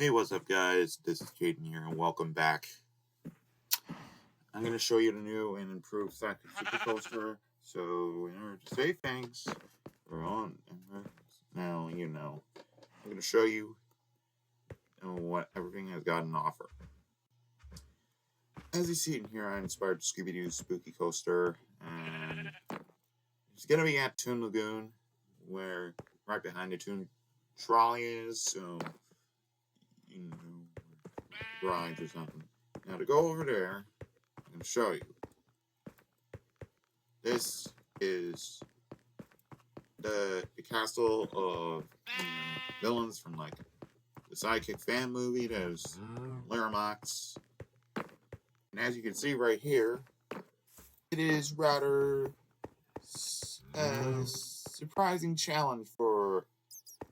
Hey, what's up, guys? This is Jaden here, and welcome back. I'm going to show you the new and improved Sidekick Super Coaster. So, in order to say thanks, we're on. Now, I'm going to show you what everything has got on offer. As you see in here, I inspired Scooby-Doo's Spooky Coaster, and it's going to be at Toon Lagoon, where right behind the Toon Trolley is. So, rides or something. Now, to go over there, I'm going to show you. This is the castle of villains from like the Sidekick fan movie. There's Laramox. And as you can see right here, it is rather a surprising challenge for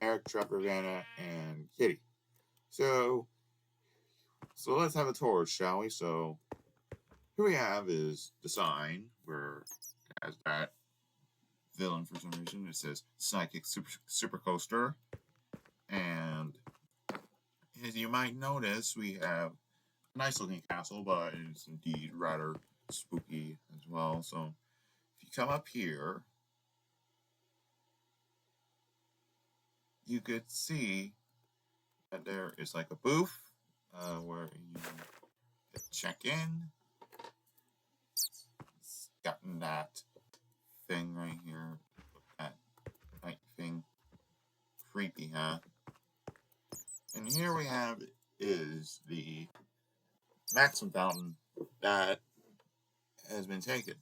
Eric, Trevor, Vanna, and Kitty. So let's have a tour, shall we? So here we have is the sign where it has that villain for some reason. It says Sidekick Super Coaster. And as you might notice, we have a nice looking castle, but it's indeed rather spooky as well. So if you come up here, you could see that there is like a booth where you check in. It's gotten that thing right here, that night thing. Creepy, huh? And here we have is the Maxim Fountain that has been taken.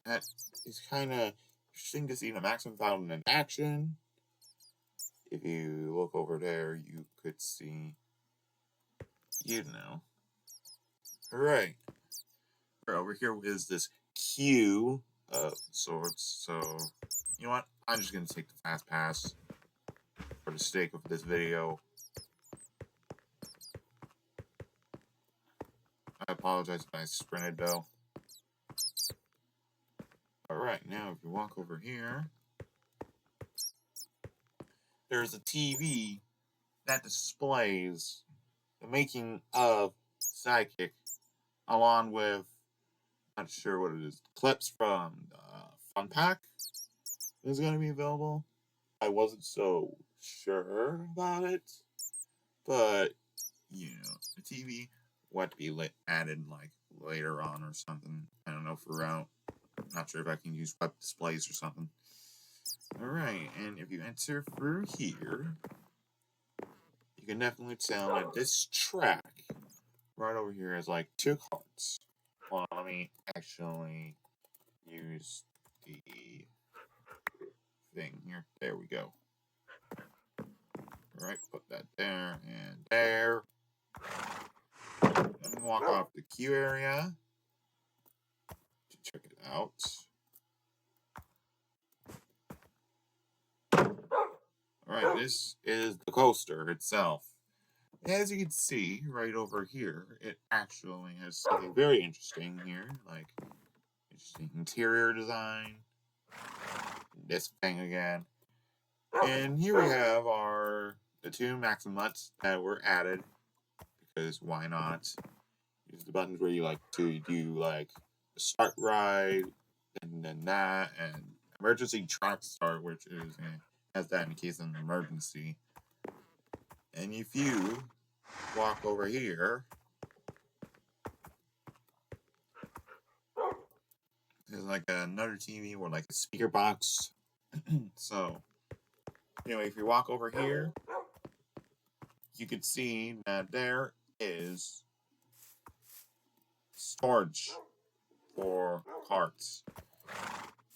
That is kind of interesting to see the Maxim Fountain in action. If you look over there, you could see, Alright. Over here is this queue of sorts. So, you know what? I'm just going to take the fast pass for the sake of this video. I apologize if I sprinted, though. Alright, now if you walk over here, there's a TV that displays the making of Sidekick, along with, not sure what it is, clips from the Fun Pack is going to be available. I wasn't so sure about it, but, the TV would be added, like, later on or something. I don't know if we're out. I'm not sure if I can use web displays or something. Alright, and if you enter through here, you can definitely tell that this track right over here has like two carts. Well, let me actually use the thing here. There we go. Alright, put that there and there. Let me walk off the queue area to check it out. Alright, this is the coaster itself. As you can see right over here, it actually has something very interesting here, like interesting interior design. This thing again. And here we have the two Maximuts that were added, because why not? Use the buttons where you like to do like the start ride, and then that, and emergency track start, which is has that in case of an emergency. And if you walk over here, there's like another TV or like a speaker box. So, anyway, if you walk over here, you can see that there is storage for carts.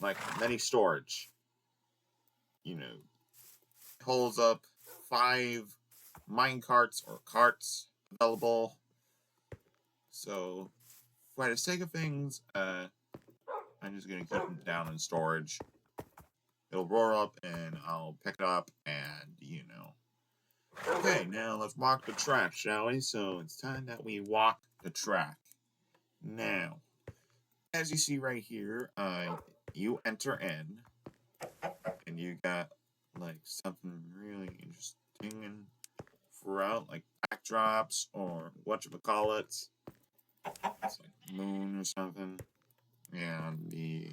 Like many storage. Holds up 5 mine carts or carts available. So, for the sake of things, I'm just going to keep them down in storage. It'll roar up and I'll pick it up and, Okay, now let's walk the track, shall we? So it's time that we walk the track. Now, as you see right here, you enter in, and you got like something really interesting in throughout, like backdrops or whatchamacallit. It's like moon or something. And the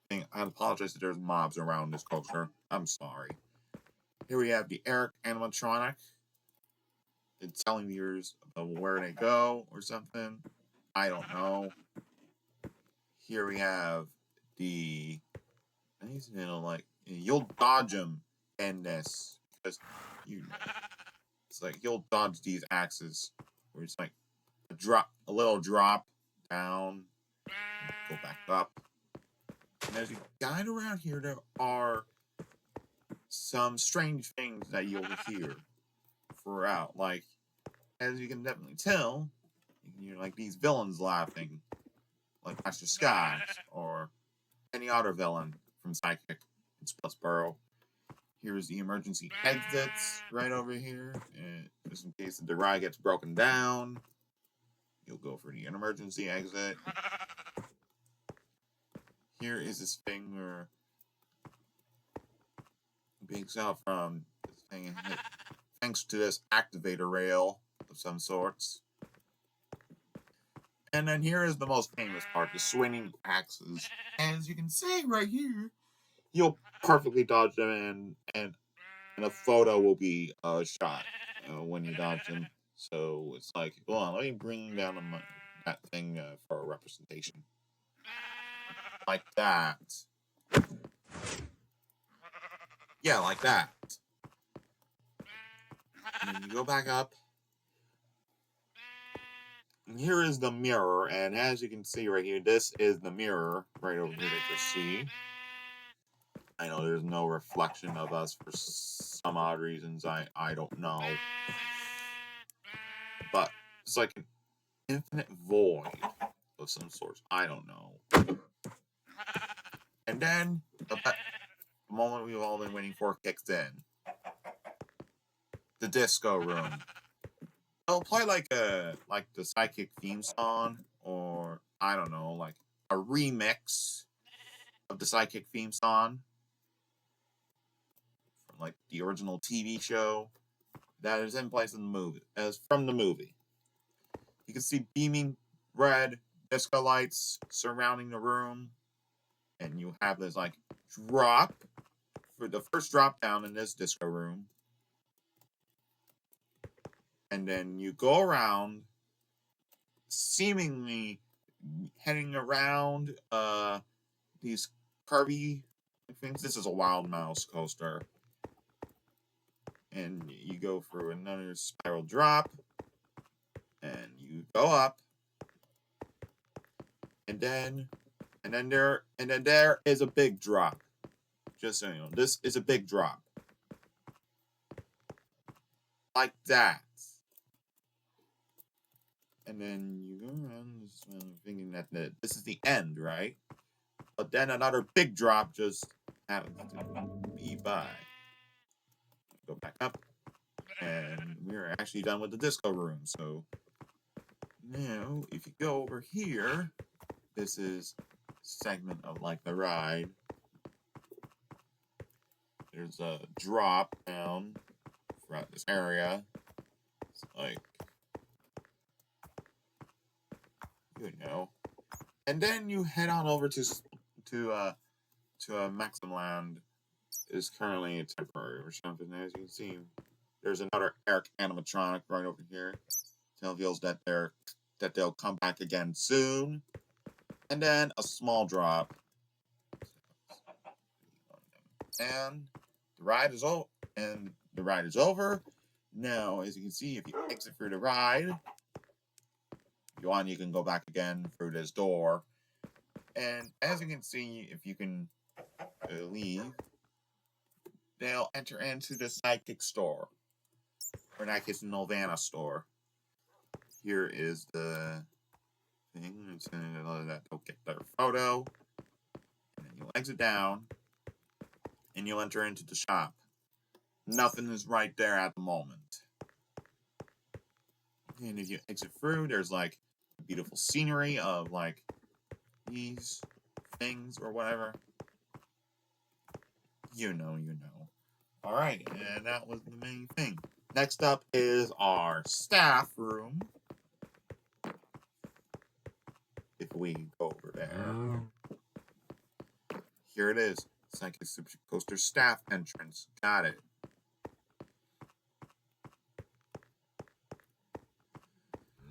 thing, I apologize if there's mobs around this culture. I'm sorry. Here we have the Eric animatronic. It's telling viewers about where they go or something. I don't know. Here we have the, like, you'll dodge them in this because it's like you'll dodge these axes where it's like a little drop down, go back up. And as you guide around here, there are some strange things that you'll hear throughout. Like, as you can definitely tell, you can hear like these villains laughing, like Master Sky or any other villain from Sidekick in Splitsboro. Here's the emergency exits right over here. And just in case the ride gets broken down, you'll go for the emergency exit. Here is this thing where it picks out from this thing thanks to this activator rail of some sorts. And then here is the most famous part, the swinging axes. As you can see right here, you'll perfectly dodge them and a photo will be shot when you dodge them. So it's like, hold on, let me bring down that thing for a representation. Like that. Yeah, like that. And then you go back up. And here is the mirror, and as you can see right here, this is the mirror right over here that you see. I know there's no reflection of us for some odd reasons. I don't know. But it's like an infinite void of some sort. I don't know. And then the moment we've all been waiting for kicks in. The disco room. I'll play like the Sidekick theme song, or I don't know, like a remix of the Sidekick theme song from like the original TV show that is in place in the movie, as from the movie. You can see beaming red disco lights surrounding the room, and you have this like drop for the first drop down in this disco room. And then you go around, seemingly heading around these curvy things. This is a Wild Mouse coaster. And you go through another spiral drop. And you go up. And then there is a big drop. Just so you know, this is a big drop. Like that. And then you go around thinking that this is the end, right? But then another big drop just happens to be by. Go back up. And we're actually done with the disco room. So now, if you go over here, this is a segment of like the ride. There's a drop down throughout this area. It's like, you know. And then you head on over to Maximland. Is currently temporary or something. As you can see, there's another Eric animatronic right over here. Tell reveals that they'll come back again soon. And then a small drop. And the ride is over. Now, as you can see, if you exit through the ride, you can go back again through this door. And as you can see, if you can leave, they'll enter into the Sidekick store. Or in that case, the Nelvana store. Here is the thing. They'll get their photo. And then you'll exit down. And you'll enter into the shop. Nothing is right there at the moment. And if you exit through, there's like beautiful scenery of like these things or whatever. You know. Alright, and that was the main thing. Next up is our staff room. If we go over there. Here it is. Sidekick Super Coaster staff entrance. Got it.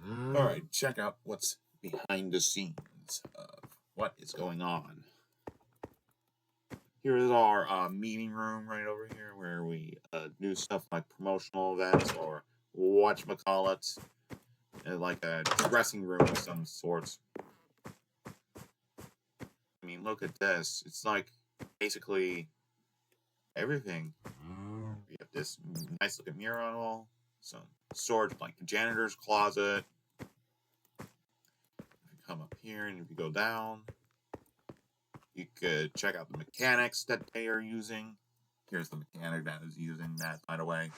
Alright, check out what's behind the scenes of what is going on. Here is our meeting room right over here where we do stuff like promotional events or whatchamacallit, like a dressing room of some sorts. I mean, look at this. It's like basically everything. We have this nice looking mirror on the wall, some storage like the janitor's closet. If you come up here and if you go down, you could check out the mechanics that they are using. Here's the mechanic that is using that, by the way.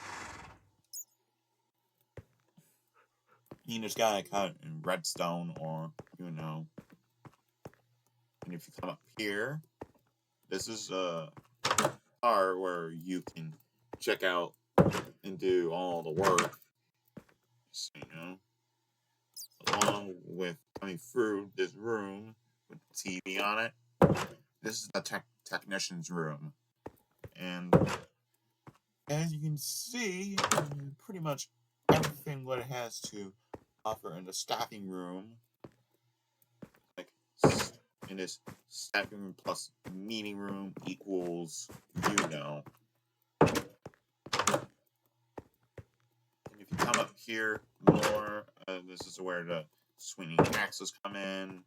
You just gotta cut it in redstone or, you know. And if you come up here, this is a part where you can check out and do all the work. So, you know, along with coming through this room with the TV on it. This is the technician's room. And as you can see, pretty much everything what it has to offer in the staffing room, like in this staffing room plus meeting room equals, you know. And if you come up here more, this is where the swinging axles come in.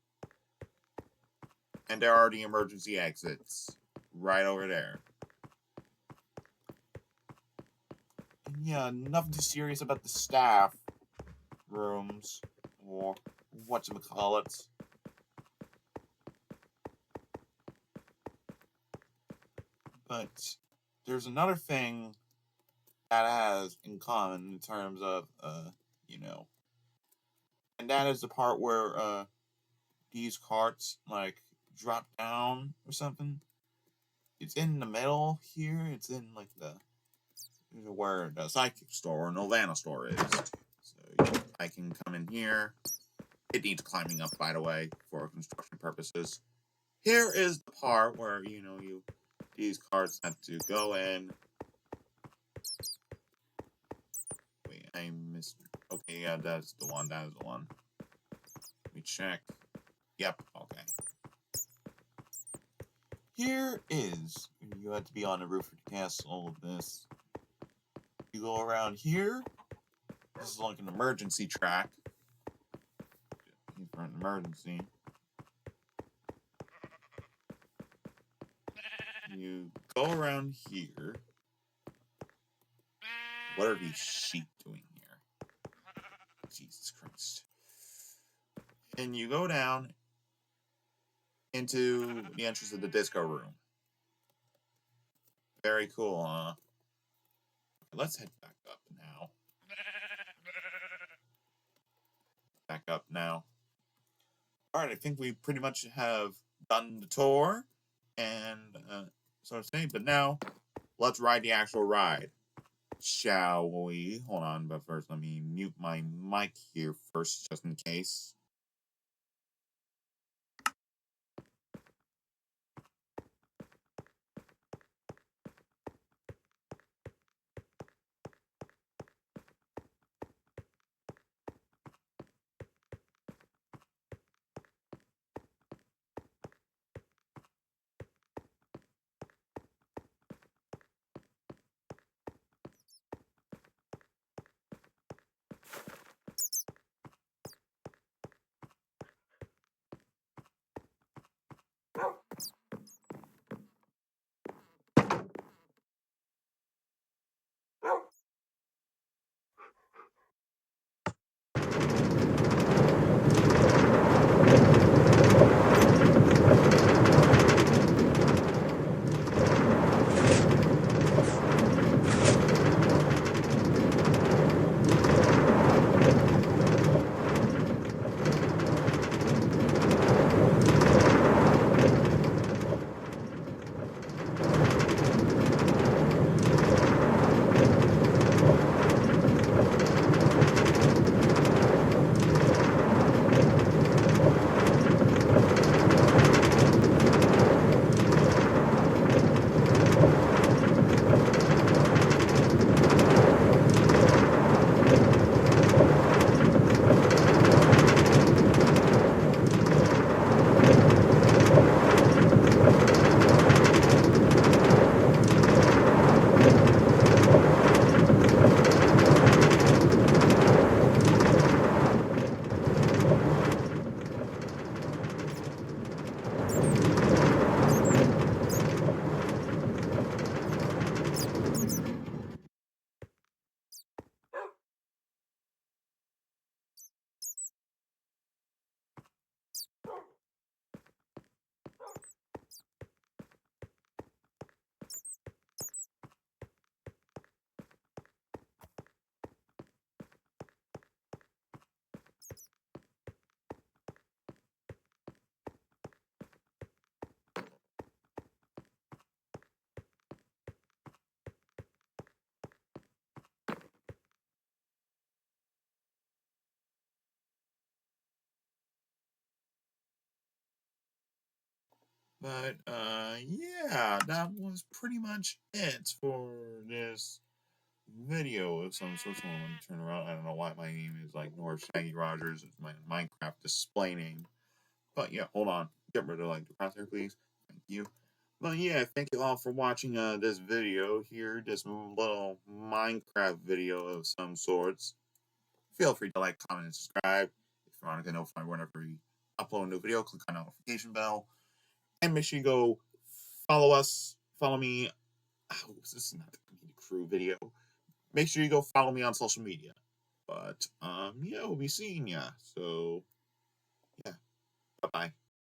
And there are the emergency exits right over there. And yeah, nothing too serious about the staff rooms or whatchamacallit. But there's another thing that it has in common in terms of, you know, and that is the part where these carts like drop down or something. It's in the middle here. It's in like where the Sidekick store or Novana store is. So I can come in here. It needs climbing up, by the way, for construction purposes. Here is the part where, you know, these carts have to go in. Wait, I missed. Okay, yeah, that's the one. That is the one. Let me check. Yep, okay. Here is, you have to be on the roof of the castle of this. You go around here. This is like an emergency track. For an emergency. You go around here. What are these sheep doing here? Jesus Christ. And you go down into the entrance of the disco room. Very cool, huh? Let's head back up now. Back up now. Alright, I think we pretty much have done the tour. And, so to say, but now, let's ride the actual ride. Shall we? Hold on, but first let me mute my mic here first, just in case. But yeah, that was pretty much it for this video of some sort. Let me turn around. I don't know why my name is like North Shaggy Rogers. It's my Minecraft display name. But yeah, hold on. Get rid of like the crosshair, please. Thank you. But yeah, thank you all for watching this video here, this little Minecraft video of some sorts. Feel free to like, comment, and subscribe. If you want to get notified whenever we upload a new video, click on the notification bell. And make sure you go follow me. Oh, this is not the Community Crew video. Make sure you go follow me on social media. But yeah, we'll be seeing ya. So yeah, bye bye.